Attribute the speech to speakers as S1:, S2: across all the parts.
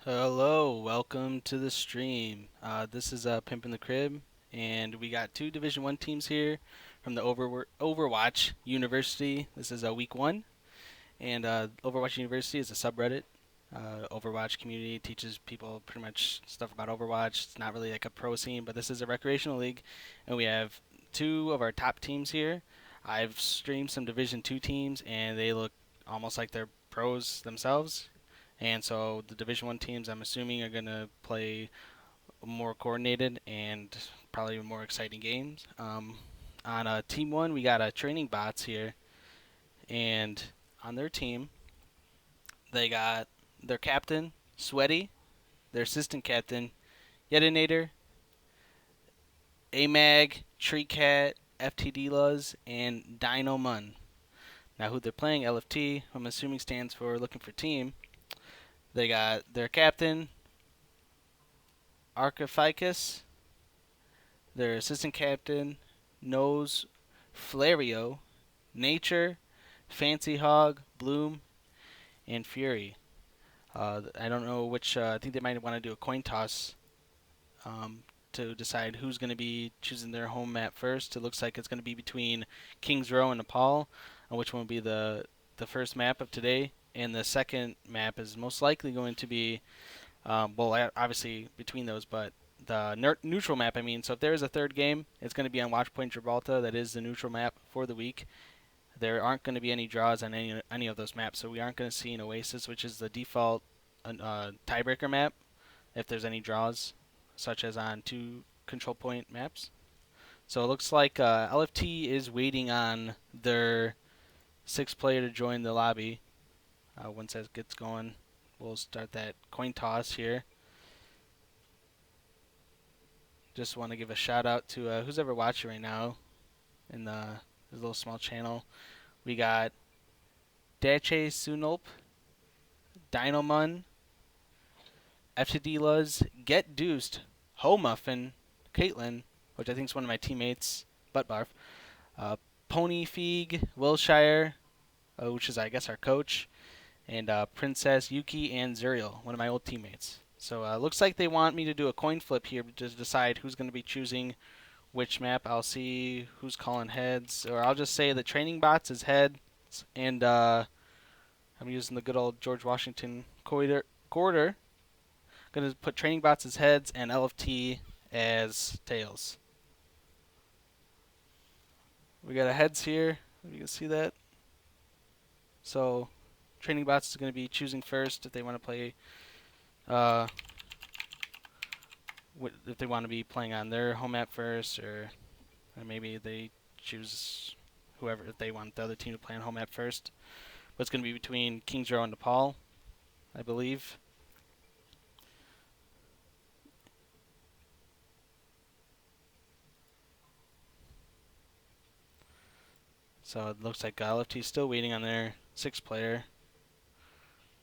S1: Hello, welcome to the stream. This is Pimp in the Crib, and we got two Division One teams here from the Overwatch University. This is week one, and Overwatch University is a subreddit. Overwatch community teaches people pretty much stuff about Overwatch. It's not really like a pro scene, but this is a recreational league, and we have two of our top teams here. I've streamed some Division Two teams, and they look almost like they're pros themselves. And so the Division One teams, I'm assuming, are going to play more coordinated and probably more exciting games. On Team One, we got training bots here, and on their team, they got their captain, Sweaty, their assistant captain, Yetinator, AMAG, Tree Cat, FTD Luz, and Dino Mun. Now, who they're playing, LFT, I'm assuming stands for looking for team. They got their captain, Archificus, their assistant captain, Nose, Flario, Nature, Fancy Hog, Bloom, and Fury. I don't know which. I think they might want to do a coin toss to decide who's going to be choosing their home map first. It looks like it's going to be between Kings Row and Nepal, on which one will be the first map of today. And the second map is most likely going to be obviously between those, but the neutral map. I mean, so if there is a third game, it's going to be on Watchpoint Gibraltar. That is the neutral map for the week. There aren't going to be any draws on any of those maps, so we aren't going to see an Oasis, which is the default tiebreaker map. If there's any draws, such as on two control point maps. So it looks like LFT is waiting on their sixth player to join the lobby. Once that gets going, we'll start that coin toss here. Just want to give a shout out to who's ever watching right now in this little small channel. We got Dache Sunulp, Dinomun, FTD Luz, Get Deuced, Ho Muffin, Caitlin, which I think is one of my teammates, Butt Barf, uh, Pony Feig, Wilshire, which is I guess our coach, and Princess Yuki and Zuriel, one of my old teammates. So looks like they want me to do a coin flip here to decide who's going to be choosing which map. I'll see who's calling heads, or I'll just say the training bots is heads, and I'm using the good old George Washington quarter. Gonna put training bots as heads and LFT as tails. We got a heads here. You can see that. So training bots is going to be choosing first if they want to play. Uh, if they want to be playing on their home map first, or maybe they choose whoever if they want the other team to play on home map first. But it's going to be between Kings Row and Nepal, I believe. So it looks like LFT is still waiting on their sixth player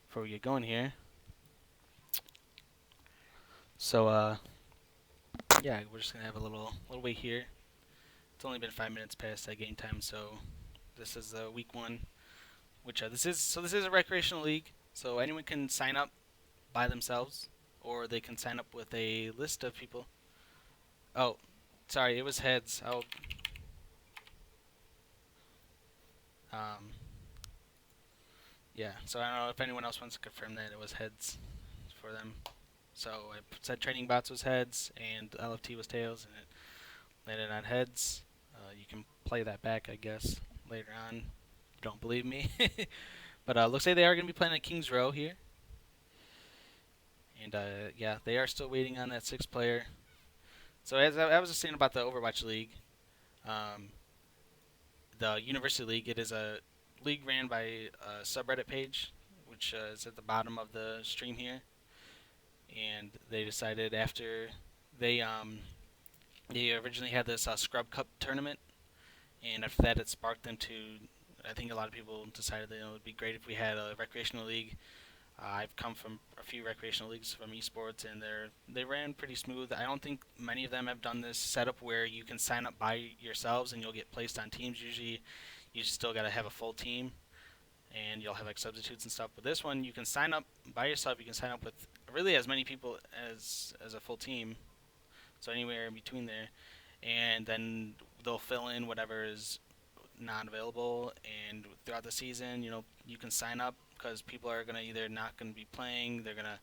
S1: before we get going here. So yeah, we're just gonna have a little wait here. It's only been 5 minutes past that game time, so this is week one, which this is a recreational league, so anyone can sign up by themselves, or they can sign up with a list of people. Oh, sorry, it was heads. Um, yeah. So I don't know if anyone else wants to confirm that it was heads for them. So I said training bots was heads and LFT was tails, and it landed on heads. You can play that back, I guess, later on. Don't believe me. But looks like they are going to be playing at Kings Row here. And yeah, they are still waiting on that sixth player. So as I was just saying about the Overwatch League, um, the University League, it is a league ran by a subreddit page, which is at the bottom of the stream here. And they decided after they they originally had this Scrub Cup tournament, and after that it sparked them to. I think a lot of people decided that it would be great if we had a recreational league. I've come from a few recreational leagues from esports, and they ran pretty smooth. I don't think many of them have done this setup where you can sign up by yourselves and you'll get placed on teams. Usually, you still got to have a full team, and you'll have like substitutes and stuff. But this one, you can sign up by yourself. You can sign up with really as many people as a full team, so anywhere in between there, and then they'll fill in whatever is not available. And throughout the season, you can sign up because people are gonna either not gonna be playing, they're gonna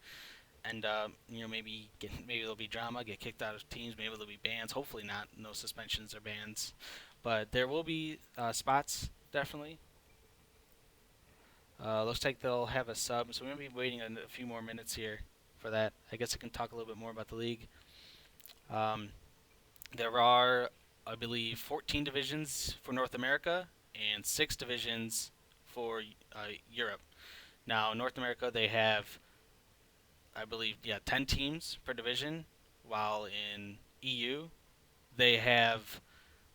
S1: end up, maybe there'll be drama, get kicked out of teams, maybe there'll be bans. Hopefully not, no suspensions or bans, but there will be spots definitely. Looks like they'll have a sub, so we're gonna be waiting a few more minutes here for that. I guess I can talk a little bit more about the league. Um, there are, I believe, 14 divisions for North America and 6 divisions for Europe. Now, North America, they have, I believe, 10 teams per division, while in EU, they have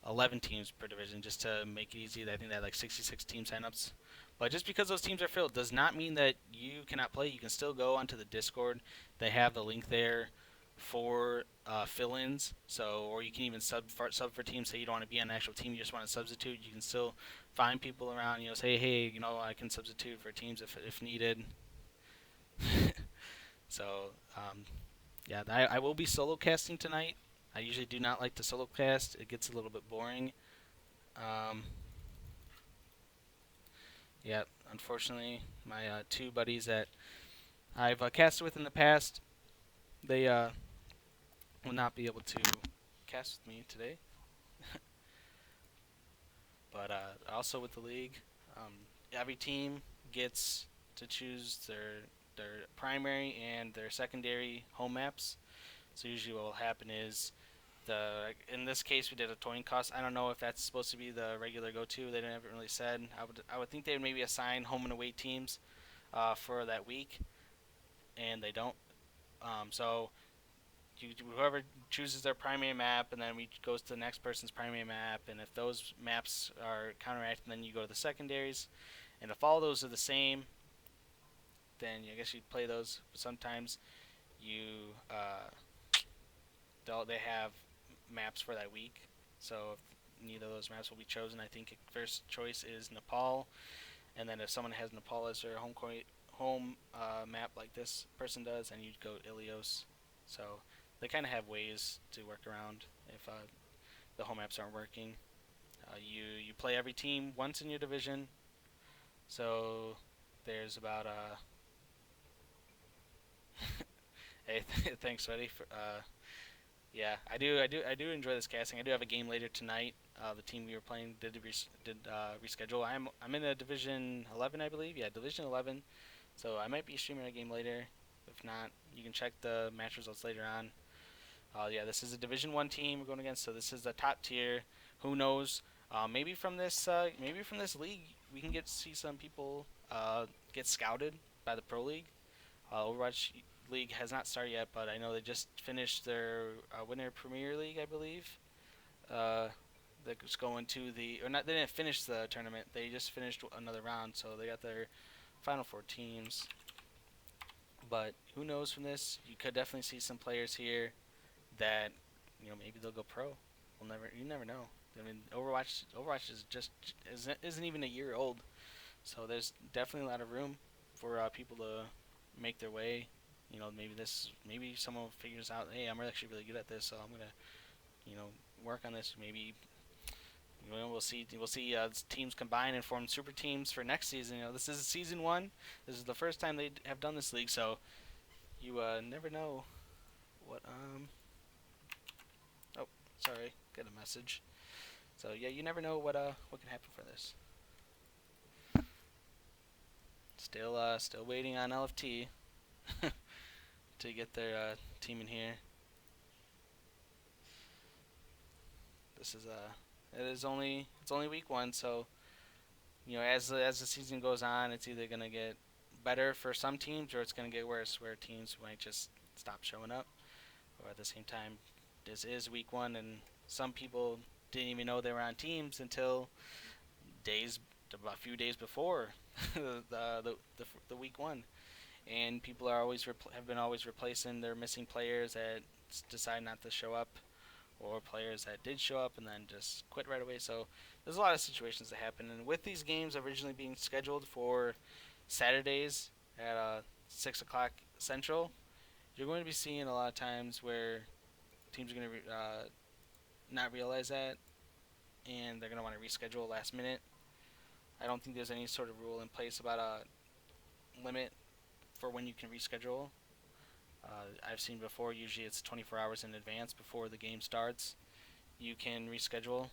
S1: 11 teams per division, just to make it easy. I think they had like 66 team signups. But just because those teams are filled does not mean that you cannot play. You can still go onto the Discord. They have the link there for fill-ins. So, or you can even sub for teams. Say you don't want to be on an actual team, you just want to substitute. You can still find people around. Say, hey, I can substitute for teams if needed. So, yeah, I will be solo casting tonight. I usually do not like to solo cast. It gets a little bit boring. Um, yeah, unfortunately, my 2 buddies that I've casted with in the past, they will not be able to cast with me today. But also with the league, every team gets to choose their primary and their secondary home maps. So usually what will happen is in this case we did a coin cost. I don't know if that's supposed to be the regular go-to. They haven't really said. I would think they would maybe assign home and away teams for that week, and they don't. So whoever chooses their primary map, and then we goes to the next person's primary map, and if those maps are counteracted, then you go to the secondaries, and if all those are the same, then I guess you play those. But sometimes you they have maps for that week, so if neither of those maps will be chosen, I think first choice is Nepal, and then if someone has Nepal as their home map like this person does, then you'd go Ilios. So they kind of have ways to work around if the home maps aren't working. You play every team once in your division, so there's about hey, thanks, Sweaty. Yeah, I do enjoy this casting. I do have a game later tonight. The team we were playing did reschedule. I'm in a Division 11, I believe. Yeah, Division 11. So I might be streaming a game later. If not, you can check the match results later on. Yeah, this is a Division 1 team we're going against. So this is the top tier. Who knows? Maybe from this league we can see some people get scouted by the Pro League. Overwatch League has not started yet, but I know they just finished their Winter Premier League, I believe. That's going to or not. They didn't finish the tournament. They just finished another round, so they got their final 4 teams. But who knows from this? You could definitely see some players here that maybe they'll go pro. You never know. I mean, Overwatch is isn't even a year old, so there's definitely a lot of room for people to make their way. Maybe someone figures out, hey, I'm actually really good at this, so I'm gonna, work on this. Maybe, we'll see teams combine and form super teams for next season. This is season 1. This is the first time they have done this league, so you never know what. Oh, sorry, got a message. So yeah, you never know what can happen for this. Still waiting on LFT to get their team in here. It's only week 1, so as the season goes on, it's either gonna get better for some teams or it's gonna get worse, where teams might just stop showing up. Or at the same time, this is week 1, and some people didn't even know they were on teams until a few days before the week 1, and people are have been always replacing their missing players that decide not to show up, or players that did show up and then just quit right away. So there's a lot of situations that happen, and with these games originally being scheduled for Saturdays at 6 o'clock Central, you're going to be seeing a lot of times where teams are going to not realize that, and they're going to want to reschedule last minute. I don't think there's any sort of rule in place about a limit for when you can reschedule. I've seen before, usually it's 24 hours in advance before the game starts. You can reschedule,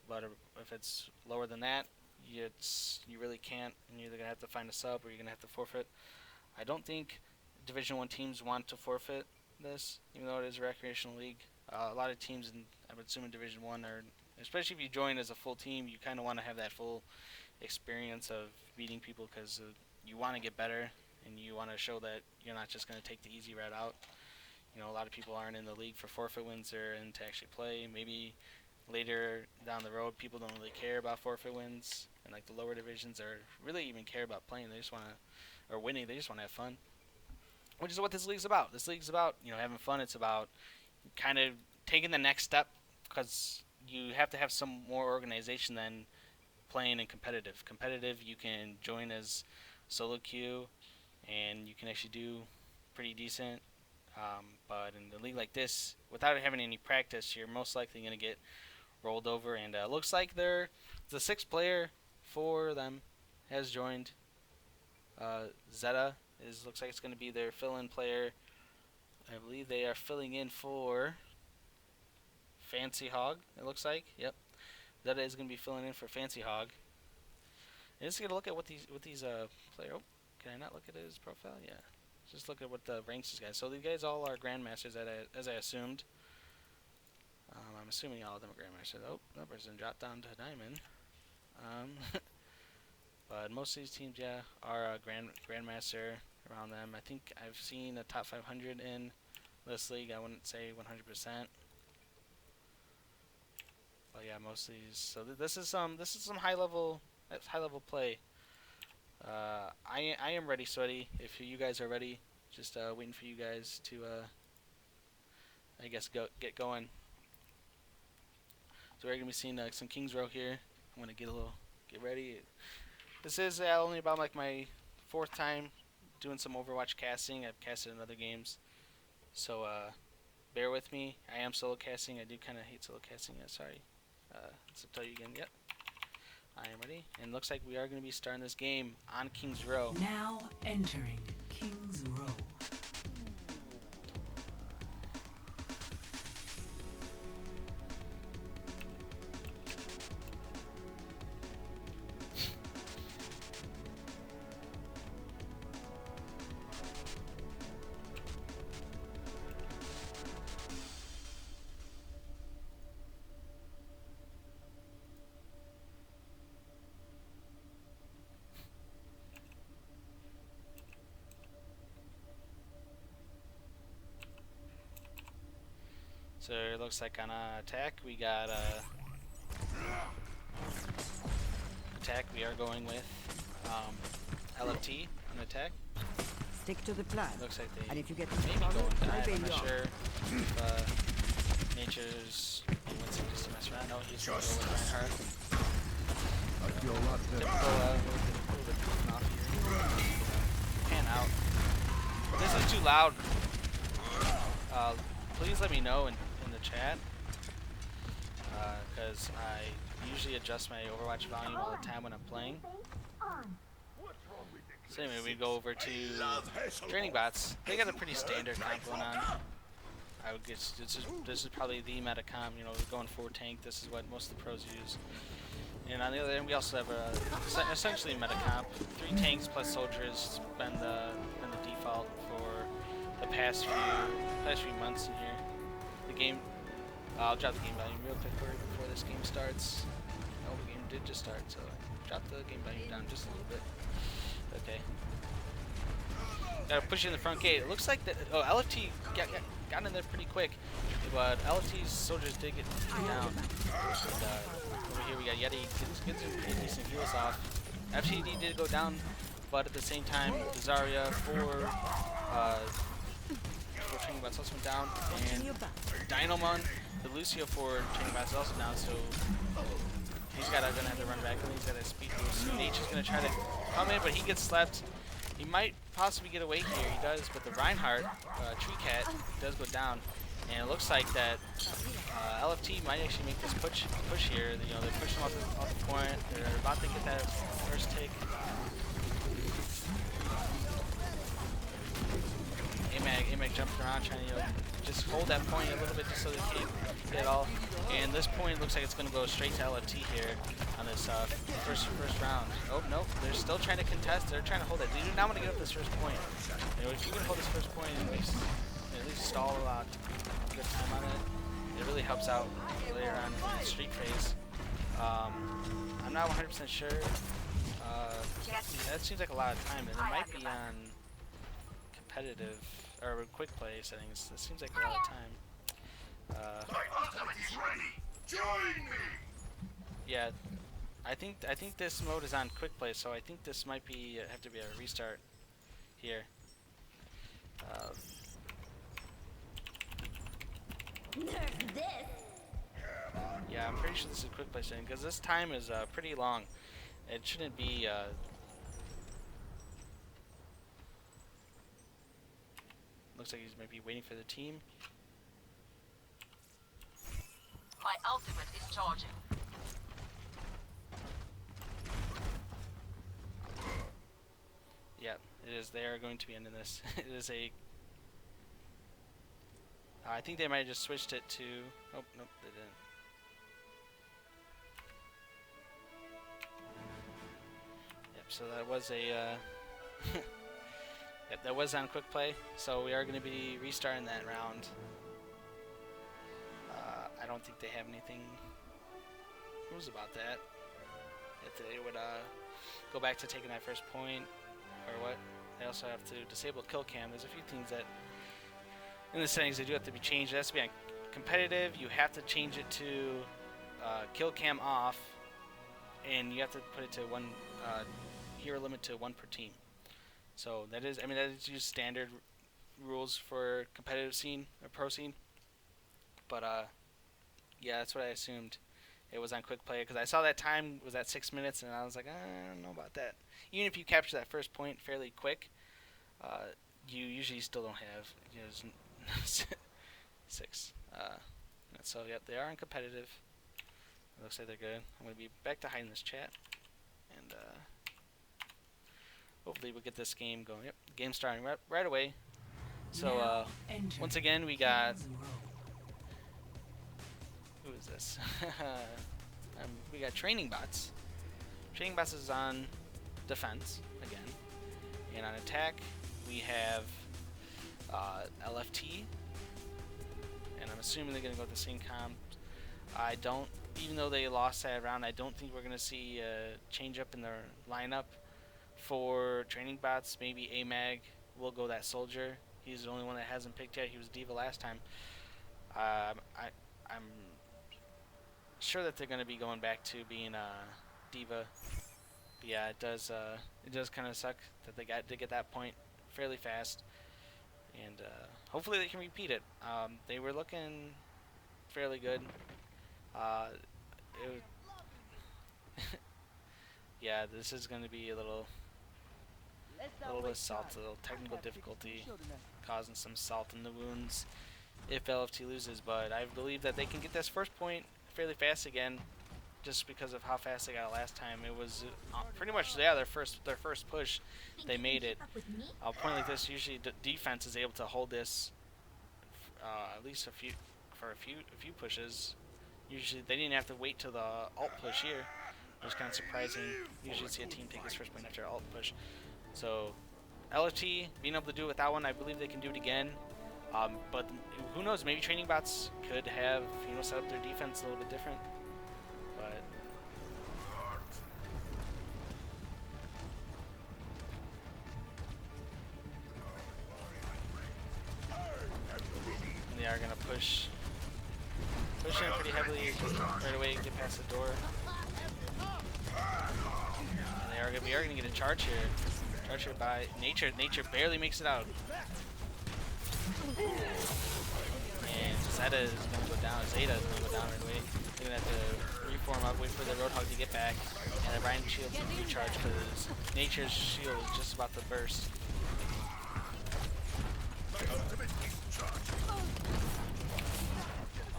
S1: but if it's lower than that, you really can't, and you're either going to have to find a sub or you're going to have to forfeit. I don't think Division 1 teams want to forfeit this, even though it is a recreational league. A lot of teams, I would assume in Division 1, are, especially if you join as a full team, you kind of want to have that full experience of beating people because you want to get better and you want to show that you're not just going to take the easy route out. You know, a lot of people aren't in the league for forfeit wins, they're in to actually play. Maybe later down the road, people don't really care about forfeit wins, and like the lower divisions are really even care about playing. They just want to, or winning. They just want to have fun, which is what this league's about. This league's about, you know, having fun. It's about kind of taking the next step, because you have to have some more organization than playing in competitive. Competitive, you can join as solo queue, and you can actually do pretty decent. But in a league like this, without having any practice, you're most likely going to get rolled over. And looks like the sixth player for them has joined. Zeta looks like it's going to be their fill-in player. I believe they are filling in for Fancy Hog. It looks like. Yep, Zeta is going to be filling in for Fancy Hog. And just going to look at what these player. Oh, can I not look at his profile? Yeah. Just look at what the ranks is, guys. So these guys all are grandmasters, as I assumed. I'm assuming all of them are grandmasters. Oh, that person dropped down to diamond. But most of these teams, yeah, are a grandmaster around them. I think I've seen a top 500 in this league. I wouldn't say 100%. But yeah, most of these. So this is some high level play. I am ready, sweaty. If you guys are ready, just waiting for you guys to, I guess, get going. So we're gonna be seeing some Kings Row here. I'm gonna get ready. This is only about like my 4th time doing some Overwatch casting. I've casted in other games, so bear with me. I am solo casting. I do kind of hate solo casting. Yeah, sorry. Let's tell you again. Yep. I am ready, and looks like we are going to be starting this game on Kings Row.
S2: Now entering Kings Row.
S1: So it looks like on attack we got attack. We are going with LFT on attack.
S3: Stick to the plan.
S1: Looks like they
S3: And if you get
S1: maybe
S3: trouble,
S1: go and dive.
S3: obey
S1: I'm not
S3: your-
S1: sure if Nature's wants him just to mess around. No, he's going to go with Reinhardt. Typical little bit goofing off here. Pan out. If this is too loud, please let me know in the chat, because I usually adjust my Overwatch volume all the time when I'm playing. So anyway, we go over to Draining Bots. They got a pretty standard comp going on. I would guess this is probably the meta comp. You know, we're going 4 tank. This is what most of the pros use. And on the other end, we also have essentially a meta comp. 3 tanks plus soldiers has been the default for the past few months in here. The game, I'll drop the game volume real quick before this game starts. Oh, the game did just start, so drop the game volume down just a little bit. Okay. Gotta push in the front gate. It looks like that. Oh, LFT got in there pretty quick, but LFT's soldiers did get down. And, over here we got Yeti gets some pretty decent heals off. FTD did go down, but at the same time, Zarya for Training Bots also went down, and Dynamon, the Lucio for Training Bots is also down. So He's gonna have to run back. I think he's got a speed boost. So Nature's gonna try to come in, but he gets slept. He might possibly get away here. He does, but the Reinhardt Tree Cat does go down, and it looks like that LFT might actually make this push here. You know, they push him off the point. They're about to get that first take. AMAG jumping around trying to just hold that point a little bit just so they can't get it all. And this point looks like it's going to go straight to LFT here on this first round. Oh, no, they're still trying to contest. They're trying to hold it. They do not want to give up this first point. You know, if you can hold this first point and at least stall a lot, good time on it, it really helps out later on in the streak phase. I'm not 100% sure. That seems like a lot of time, and it might be on competitive or quick play settings. That seems like a lot of time. Yeah, I think this mode is on quick play, so I think this might be have to be a restart here. Yeah, I'm pretty sure this is quick play setting because this time is pretty long. It shouldn't be. Looks like he's maybe waiting for the team.
S4: My ultimate is charging.
S1: Yeah, it is. They are going to be ending this. It is a. I think they might have just switched it to. Oh, nope, they didn't. Yep. So that was a. Yep, that was on quick play. So we are going to be restarting that round. I don't think they have anything rules about that. If they would go back to taking that first point or what. They also have to disable kill cam. There's a few things that in the settings they do have to be changed. It has to be on competitive. You have to change it to kill cam off, and you have to put it to one hero limit to 1 per team. So that is, I mean, that is just standard rules for competitive scene or pro scene. But yeah, that's what I assumed. It was on quick play because I saw that time was at 6 minutes, and I was like, I don't know about that. Even if you capture that first point fairly quick, you usually still don't have 6. So yep, they are on competitive. It looks like they're good. I'm gonna be back to hiding this chat, and hopefully we'll get this game going. Yep, game starting right away. So once again, we got. Who is this? We got training bots. Training bots is on defense again, and on attack we have LFT, and I'm assuming they're gonna go with the same comp. I don't, even though they lost that round, I don't think we're gonna see a change up in their lineup for training bots. Maybe AMAG will go that soldier. He's the only one that hasn't picked yet. He was Diva last time. I'm sure that they're going to be going back to being Diva. But yeah, it does kind of suck that they got to get that point fairly fast, and hopefully they can repeat it. They were looking fairly good. Yeah, this is going to be a little bit salt, a little technical difficulty, causing some salt in the wounds if LFT loses, but I believe that they can get this first point fairly fast again, just because of how fast they got it last time. It was pretty much their first push. They made it. A point like this, usually defense is able to hold this at least a few pushes. Usually they didn't have to wait till the alt push here. It was kind of surprising. Usually see a team take this first point after alt push. So LFT being able to do it with that one, I believe they can do it again. But who knows? Maybe training bots could have set up their defense a little bit different. But they are gonna push in pretty heavily right away. Get past the door. And we are gonna get a charge here. Charge here by Nature. Nature barely makes it out. And Zeta is going to go down. Zeta is going to go down right away. They're going to have to form up, wait for the Roadhog to get back, and the Ryan shield to recharge because Nature's shield is just about to burst.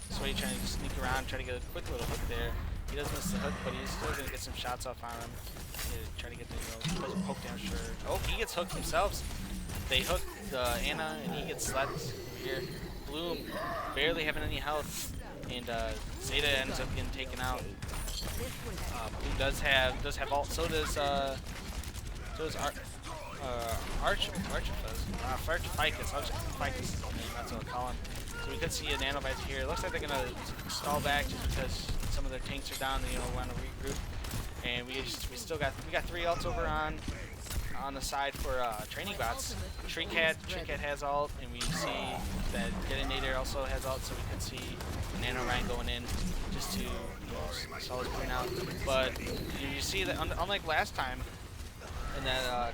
S1: So he's trying to sneak around, try to get a quick little hook there. He does miss the hook, but he's still going to get some shots off on him. Try to get the poke down, sure. Oh, he gets hooked himself. They hook Anna, and he gets slapped over here. Bloom barely having any health, and Zeta ends up getting taken out. Bloom does have ult. So does Ficus. Ficus, that's what I'll call him. So we could see a nano visor here. It looks like they're gonna stall back just because some of their tanks are down. You know, want to regroup. And we got 3 ults over on the side for training bots. Tree Cat has ult, and we see that Detonator also has ult, so we could see Nano Ryan going in just to stall his point out. But you see that unlike last time, in that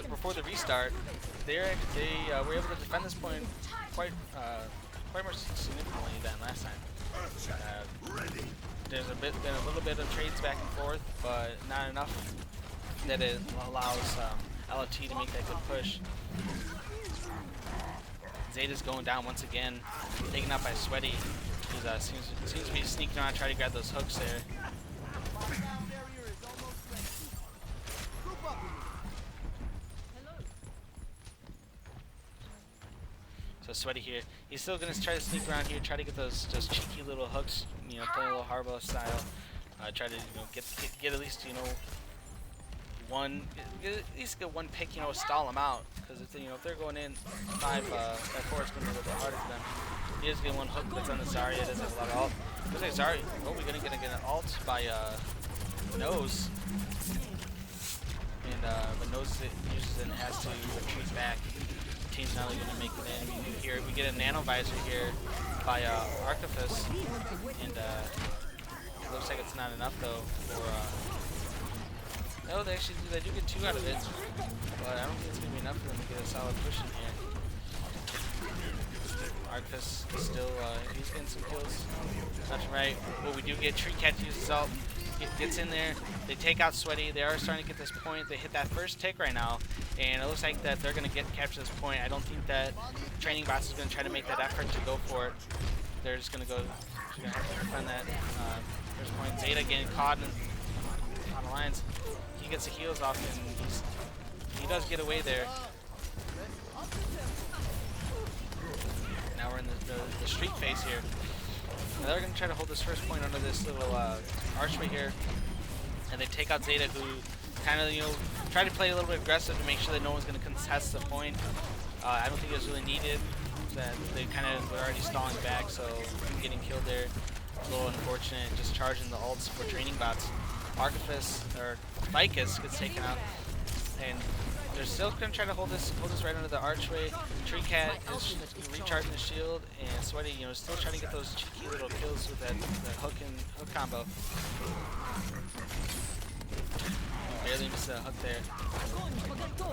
S1: before the restart, they were able to defend this point quite more significantly than last time. There's been a little bit of trades back and forth, but not enough that it allows LFT to make that good push. Zeta's going down once again, taken out by Sweaty. He seems to be sneaking around, trying to grab those hooks there. So Sweaty here, he's still gonna try to sneak around here, try to get those cheeky little hooks, you know, play a little Harbo style. Try to get at least one pick, stall them out, because if they're going in 5-4, it's gonna be a little bit harder for them. He is getting one hook that's on the Zarya. Does have a lot of ult. Looks like Zarya. Oh, we're gonna get an ult by Nose, and but Nose uses it and has to retreat back. Team's not really going to make it in. We get a nano visor here by Archifus, and it looks like it's not enough though for. No, they do get 2 out of it, but I don't think it's going to be enough for them to get a solid push in here. Archifus is still he's getting some kills. That's right. Well, we do get Tree Cat to use his ult. Gets in there. They take out Sweaty. They are starting to get this point. They hit that first tick right now, and it looks like that they're going to capture this point. I don't think that Training Bots is going to try to make that effort to go for it. They're just going to have to defend that first point. Zeta getting caught on the lines. He gets the heals off, and he does get away there. Now we're in the streak phase here. Now they're going to try to hold this first point under this little archway here, and they take out Zeta, who kind of try to play a little bit aggressive to make sure that no one's going to contest the point. I don't think it was really needed. That they kind of were already stalling back, so getting killed there, a little unfortunate. Just charging the ults for training bots. Archifus or Ficus gets taken out, and they're still going to try to hold this right under the archway. Tree Cat is recharging the shield, and Sweaty, still trying to get those cheeky little kills with that hook combo. Barely missed a hook there.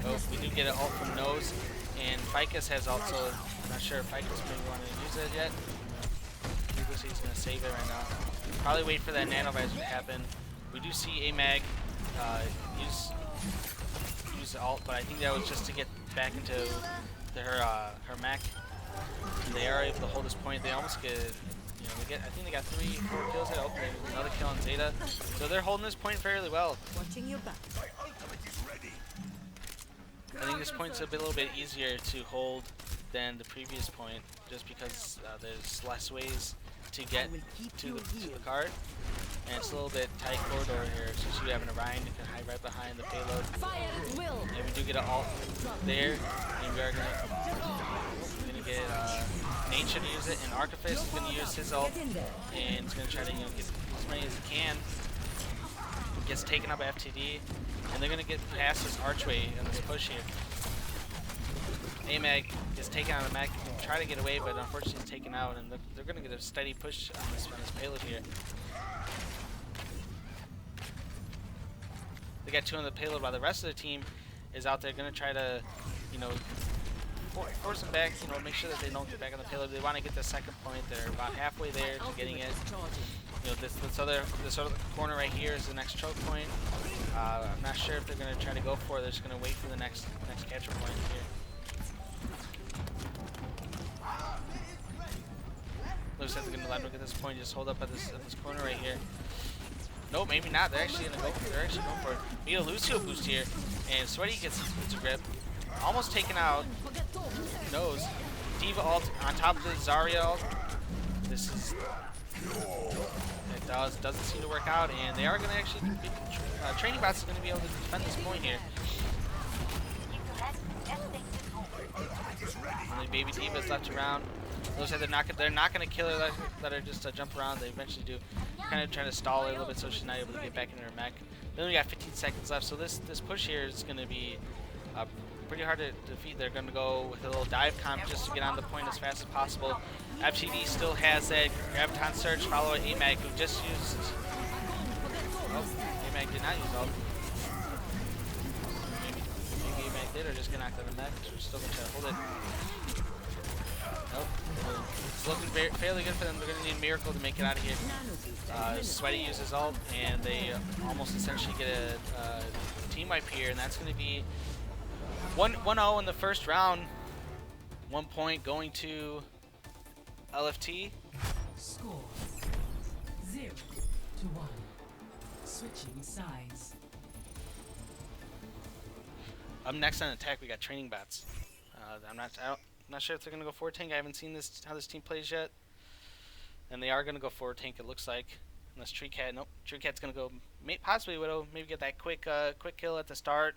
S1: Oh, we do get an ult from Nose, and Ficus has also. Not sure if Ficus maybe wanted to use it yet. Looks like he's going to save it right now. Probably wait for that nano visor to happen. We do see AMAG use the ult, but I think that was just to get back into her mech. And they are able to hold this point. They almost get, I think they got 3-4 kills. Oh, another kill on Zeta. So they're holding this point fairly well.
S3: Watching your back.
S1: I think this point's a little bit easier to hold than the previous point, just because there's less ways to get to the card. And it's a little bit tight corridor here, since you having a Ryan who can hide right behind the payload. And we do get an ult there, and we are gonna get Nature to use it, and Archifus is gonna use his ult, and he's gonna try to get as many as he can. Gets taken up by FTD, and they're gonna get past this archway and this push here. AMAG is taken out of Mac, try to get away, but unfortunately he's taken out, and they're gonna get a steady push on this payload here. They got 2 on the payload while the rest of the team is out there gonna try to, force them back. You know, make sure that they don't get back on the payload. They want to get the second point. They're about halfway there to getting it. You know, this other corner right here is the next choke point. I'm not sure if they're gonna try to go for it. They're just gonna wait for the next capture point here. Looks like they're gonna let them get this point. Just hold up at this corner right here. No, maybe not. They're actually gonna go. They're actually going for it. We get a Lucio boost here, and Sweaty gets a grip. Almost taken out. Knows. Diva ult on top of the Zarya ult. This is. It doesn't seem to work out, and they are gonna actually be, training bots is gonna be able to defend this point here. Only baby Diva's left around. Looks like they're not gonna kill her. Let her just jump around. They eventually do. Kind of trying to stall her a little bit so she's not able to get back into her mech. They only got 15 seconds left, so this push here is gonna be pretty hard to defeat. They're gonna go with a little dive comp just to get on the point as fast as possible. FTD still has that Graviton Surge, follow it AMAG, who just used. Oh, AMAG did not use ult. Maybe AMAG did, or just get knocked out of the mech. We're still gonna try to hold it. Nope. It's looking fairly good for them. They're going to need a miracle to make it out of here. Sweaty uses ult, and they almost essentially get a team wipe here, and that's going to be 1-0 in the first round. 1 point going to LFT.
S2: Score 0-1. Switching sides.
S1: Up next on attack, we got training bots. I'm not sure if they're going to go forward tank. I haven't seen how this team plays yet. And they are going to go forward tank, it looks like. Unless Tree Cat, nope. Tree Cat's going to go, possibly Widow, maybe get that quick kill at the start.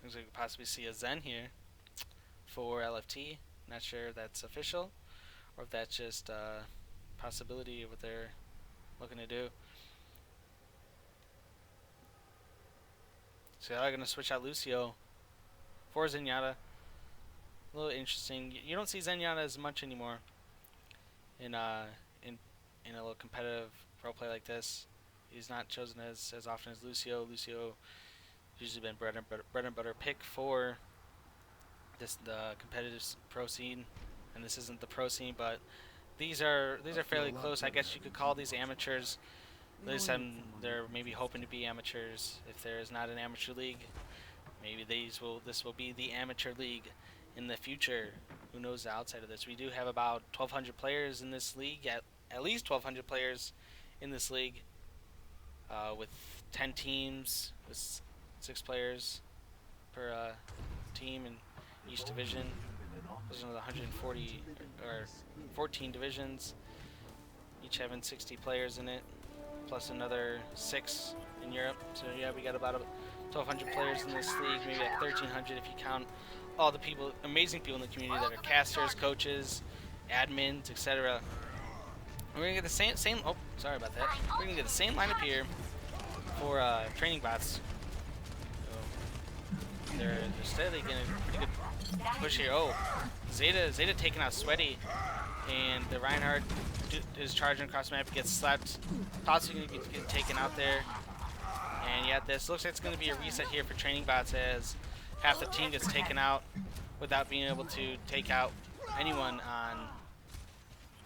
S1: Looks like we could possibly see a Zen here for LFT. Not sure if that's official or if that's just a possibility of what they're looking to do. So they're going to switch out Lucio for Zenyatta. A little interesting. You don't see Zenyatta as much anymore in a little competitive pro play like this. He's not chosen as often as Lucio. Lucio usually been bread and butter pick for the competitive pro scene, and this isn't the pro scene, but these are fairly close. I guess you could call these amateurs. At least they're maybe hoping to be amateurs. If there is not an amateur league, maybe this will be the amateur league in the future. Who knows outside of this? We do have about 1,200 players in this league, at least 1,200 players in this league, with 10 teams, with 6 players per team in each division. Those are the 140 or 14 divisions, each having 60 players in it, plus another 6 in Europe. So yeah, we got about 1,200 players in this league, maybe like 1,300 if you count all the people, amazing people in the community that are casters, coaches, admins, etc. We're gonna get the same. Oh, sorry about that. We're gonna get the same lineup here for training bots. So they're steadily getting a pretty good push here. Oh, Zeta taking out Sweaty, and the Reinhardt is charging across the map, gets slapped, possibly gonna get taken out there. And yeah, this looks like it's gonna be a reset here for training bots as half the team gets taken out without being able to take out anyone on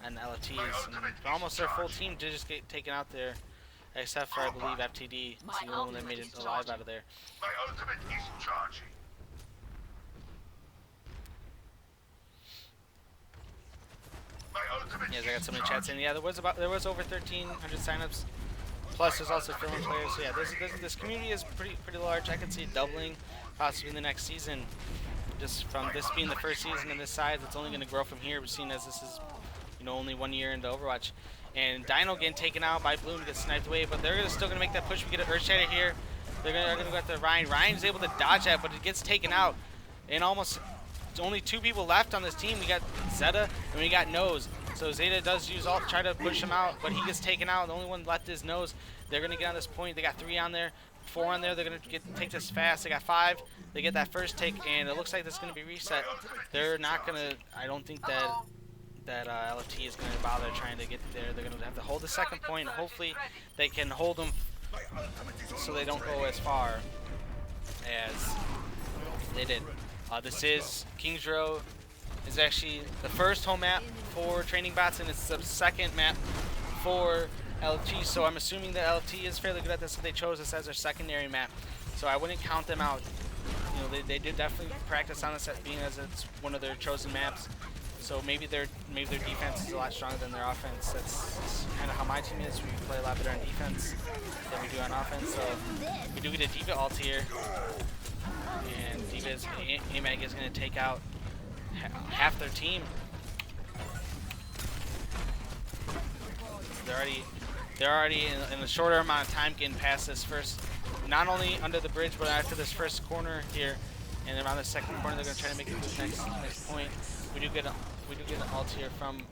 S1: LFTs. And almost their full team did just get taken out there, except for I believe FTD. It's the only one that made it alive out of there.
S5: My ultimate is charging.
S1: Yeah, I got so many chats in. Yeah, there was over 1,300 signups. Plus, there's also fill-in players. So yeah, this community is pretty large. I could see it doubling, possibly in the next season. Just from this being the first season in this size, it's only going to grow from here. We're seeing as this is, only 1 year into Overwatch. And Dino getting taken out by Bloom, gets sniped away, but they're still going to make that push. We get an Earthshatter here. They're going to go after Ryan. Ryan's able to dodge that, but it gets taken out. And almost only 2 people left on this team. We got Zeta and we got Nose. So Zeta does use ult, try to push him out, but he gets taken out. The only one left is Nose. They're going to get on this point. They got 3 on there, 4 on there. They're going to take this fast. They got 5. They get that first take, and it looks like this is going to be reset. They're not going to, I don't think that that LFT is going to bother trying to get there. They're going to have to hold the second point. Hopefully they can hold them so they don't go as far as they did. This is Kings Row. Is actually the first home map for Training Bots, and it's the second map for LFT. So I'm assuming that LFT is fairly good at this. They chose this as their secondary map, so I wouldn't count them out. You know, they did definitely practice on this, being as it's one of their chosen maps. So maybe their defense is a lot stronger than their offense. That's kind of how my team is. We play a lot better on defense than we do on offense. So we do get a D.Va ult here, and D.Va's AMAG is going to take out half their team. They're already in a shorter amount of time getting past this first, not only under the bridge, but after this first corner here, and around the second corner, they're going to try to make it to the next point. We do get an ult here from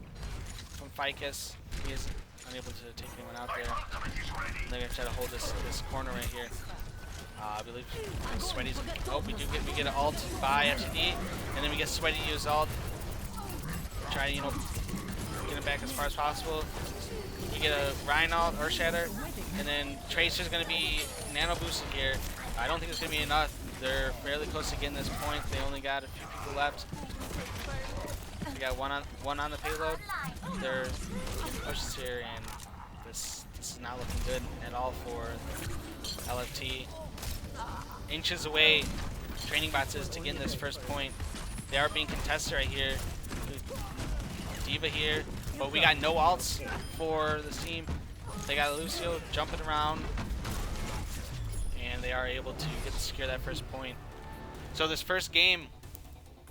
S1: Ficus. He is unable to take anyone out there. And they're going to try to hold this corner right here. I believe Sweaty's. Oh, we get an ult by FTD, and then we get Sweaty to use ult. Try to get it back as far as possible. We get a Ryan ult, Earth Shatter, and then Tracer's going to be nano boosted here. I don't think it's going to be enough. They're fairly close to getting this point. They only got a few people left. We got one on the payload. They're pushes here, and this is not looking good at all for LFT. Inches away, Training Bots is to get in this first point. They are being contested right here. D.Va here, but we got no ults for this team. They got Lucio jumping around, and they are able to secure that first point. So this first game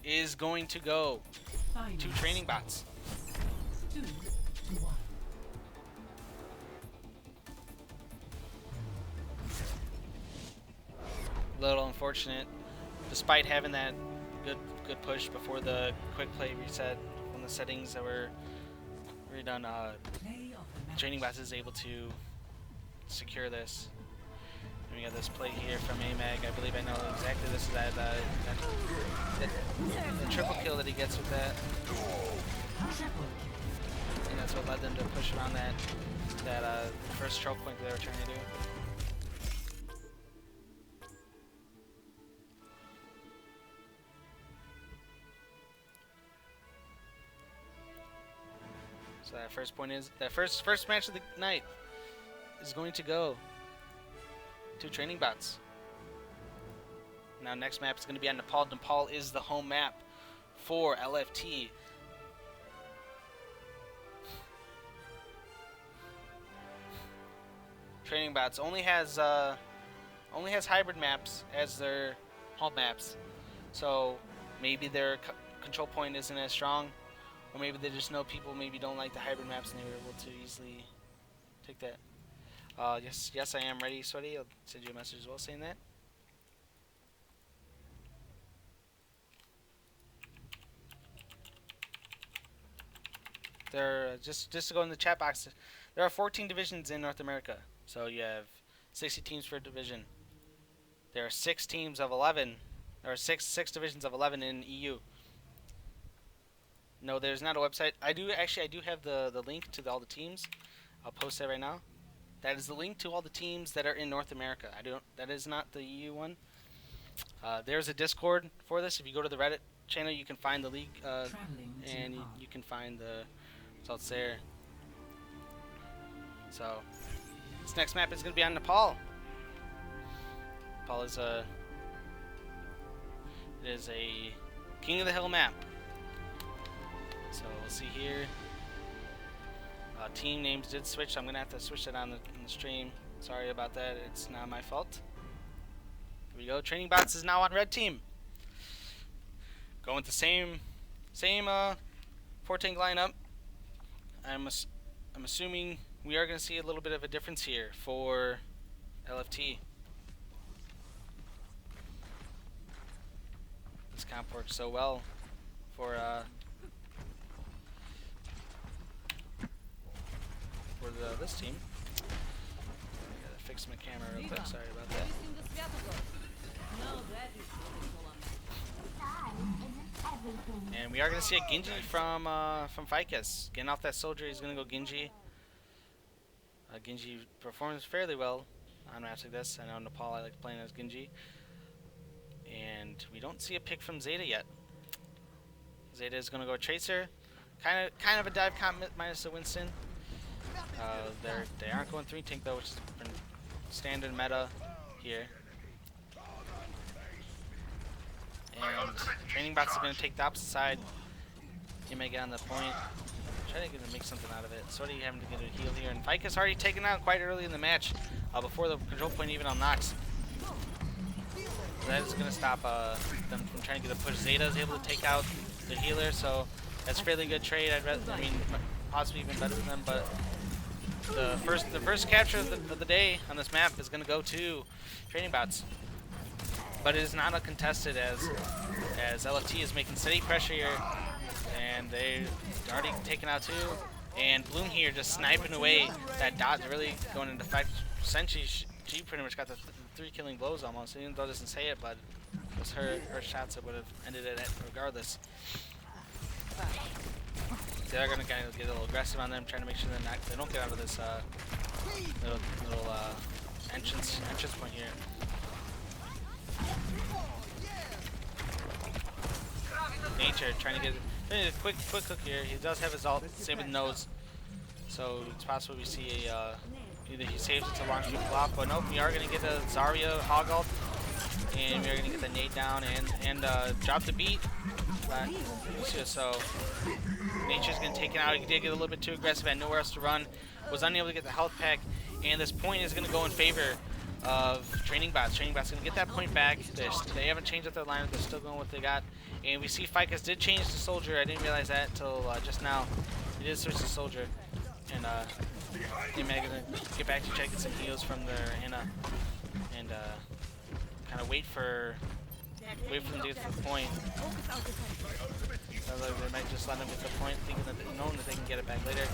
S1: is going to go to Training Bots.
S2: 2-1.
S1: Little unfortunate, despite having that good push before the quick play reset when the settings that were redone. Training Bots is able to secure this. And we got this play here from AMAG. I believe I know exactly this is the triple kill that he gets with that. And that's what led them to push around that first choke point that they were trying to do. So that first point is that first match of the night is going to go to Training Bots. Now next map is going to be on Nepal. Nepal is the home map for LFT. Training Bots only has hybrid maps as their home maps, so maybe their control point isn't as strong. Or maybe they just know people maybe don't like the hybrid maps and they were able to easily take that. Yes, I am ready, Sweaty. I'll send you a message as well saying that. There, just to go in the chat box, there are 14 divisions in North America. So you have 60 teams per division. There are 6 teams of 11, or six divisions of 11 in EU. No, there's not a website. I do have the link to all the teams. I'll post that right now. That is the link to all the teams that are in North America. That is not the EU one. There's a Discord for this. If you go to the Reddit channel, you can find the league, and you can find the results there. So this next map is going to be on Nepal. Nepal is it is a King of the Hill map. So we'll see here. Team names did switch, so I'm going to have to switch that on the stream. Sorry about that. It's not my fault. Here we go. Training Bots is now on red team. Going with the same 4-tank lineup. I'm assuming we are going to see a little bit of a difference here for LFT. This comp works so well for this team. I gotta fix my camera real quick. Sorry about that. And we are going to see a Genji from Ficus. Getting off that soldier, he's going to go Genji. Genji performs fairly well on maps like this. I know Nepal, I like playing as Genji. And we don't see a pick from Zeta yet. Zeta is going to go Tracer. Kind of a dive comp minus the Winston. They aren't going 3 tank though, which has been standard meta here. And Training Bots is going to take the opposite side. He may get on the point. Try to make something out of it. Sweaty having to get a heal here. And Ficus already taken out quite early in the match, before the control point even unlocks. So that is going to stop them from trying to get a push. Zeta is able to take out the healer, so that's a fairly good trade. I mean, possibly even better than them, but the first capture of the day on this map is going to go to Training Bots. But it is not uncontested as LFT is making steady pressure here, and they're already taken out too. And Bloom here just sniping away that dot, really going into 5%. She pretty much got the 3 killing blows almost, even though it doesn't say it, but it was her shots that would have ended it regardless. They're gonna kind of get a little aggressive on them, trying to make sure they don't get out of this little entrance point here. Nature trying to get a quick hook here. He does have his ult, same with Nose, so it's possible we see either he saves it to launch the flop, but nope, we are gonna get a Zarya hog ult, and we are gonna get the nade down and drop the beat. So Nature's gonna take it out. He did get a little bit too aggressive, had nowhere else to run, was unable to get the health pack, and this point is gonna go in favor of Training Bots. Training Bots gonna get that point back. They haven't changed up their lineup. They're still going with what they got. And we see Ficus did change the soldier. I didn't realize that until just now. He did switch the soldier, and they may gonna get back to checking some heals from their Ana, and kind of wait for them to get to the point. They might just let them get to the point, thinking that knowing that they can get it back later.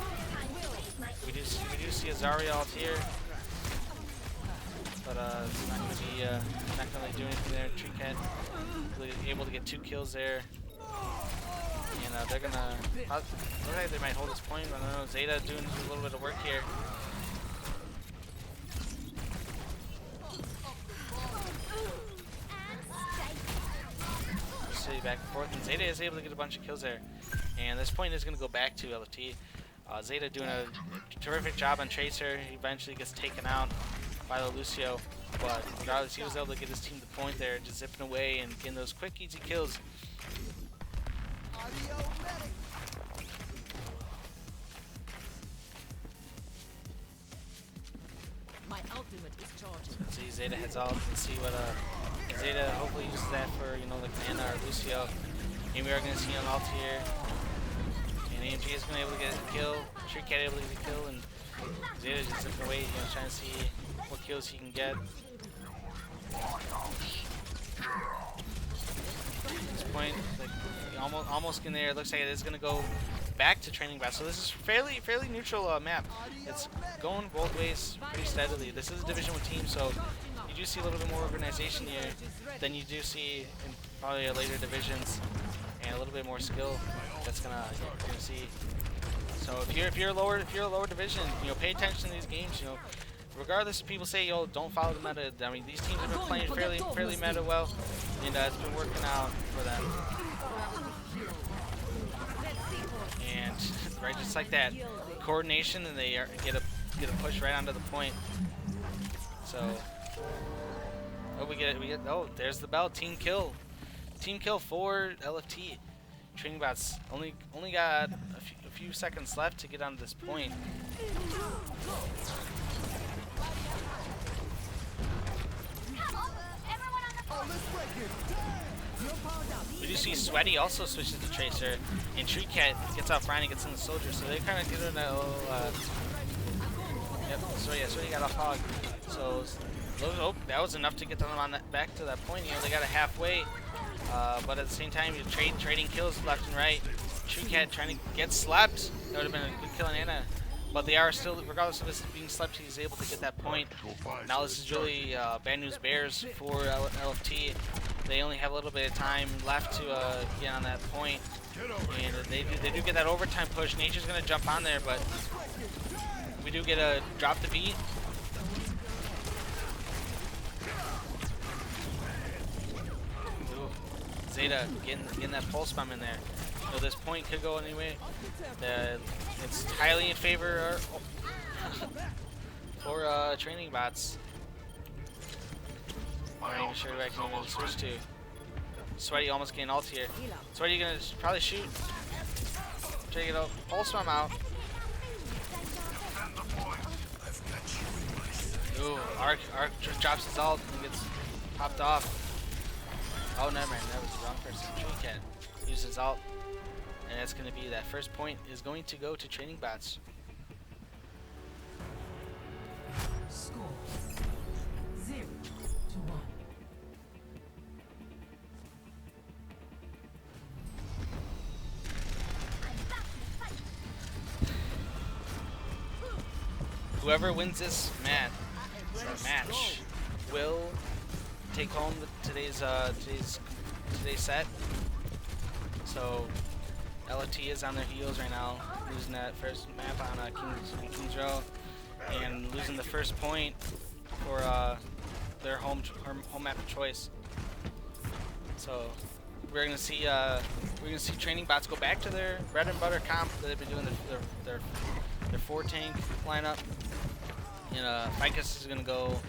S1: We do see a Zarya ult here, but it's not gonna really do anything there. Tree Cat able to get 2 kills there, and they're gonna look like they might hold this point. I don't know. Zeta doing a little bit of work here. Back and forth, and Zeta is able to get a bunch of kills there, and this point is going to go back to LFT. Zeta doing a terrific job on Tracer. He eventually gets taken out by the Lucio, but regardless, he was able to get his team the point there, just zipping away and getting those quick, easy kills.
S3: My ultimate is charging.
S1: Let's see, Zeta heads off and see what Zeta hopefully uses that for, like Ana or Lucio. And we are going to see an ult here. And AMG is going to be able to get a kill. Tree Cat able to get a kill, and Zeta just zipping away, trying to see what kills he can get. At this point, like, almost in there. It looks like it is going to go back to Training Bots. So this is fairly neutral map. It's going both ways pretty steadily. This is a Division 1 team, so you do see a little bit more organization here than you do see in probably later divisions, and a little bit more skill that's you're gonna see. So if you're a lower division, pay attention to these games. Regardless if people say, don't follow the meta. I mean, these teams have been playing fairly meta well, and it's been working out for them. And right, just like that, coordination, and they get a push right onto the point. So, there's the bell. Team kill for LFT. Training Bots only got a few seconds left to get onto this point. We do see Sweaty also switches to Tracer, and Tree Cat gets off Ryan and gets in the Soldier, so they kind of get in a little, Sweaty got off Hog. So, that was enough to get them on back to that point. They got a halfway, but at the same time, you're trading kills left and right. Tree Cat trying to get slept. That would have been a good kill on Ana. But they are still, regardless of this being slept, he's able to get that point. Now this is really bad news bears for LFT. they only have a little bit of time left to get on that point, and they do get that overtime push. Nature's gonna jump on there, but we do get a drop the beat. Ooh, Zeta getting that pulse bomb in there. So this point could go anyway. It's highly in favor for training bots. I'm not even sure who I can even switch to. Sweaty almost getting ult here. Sweaty gonna probably shoot. Try to get a pulse bomb out. Ooh, Arc just drops his ult and gets popped off. Oh, never mind. That was the wrong person. Tree Cat used his ult. And that's going to be that first point is going to go to training bots.
S2: Score 0-1.
S1: Whoever wins this match will take home today's set. So LFT is on their heels right now, losing that first map on King's Row, and losing the first point for their home map of choice. So we're gonna see training bots go back to their bread and butter comp that they've been doing, their 4-tank lineup, and Ficus is gonna go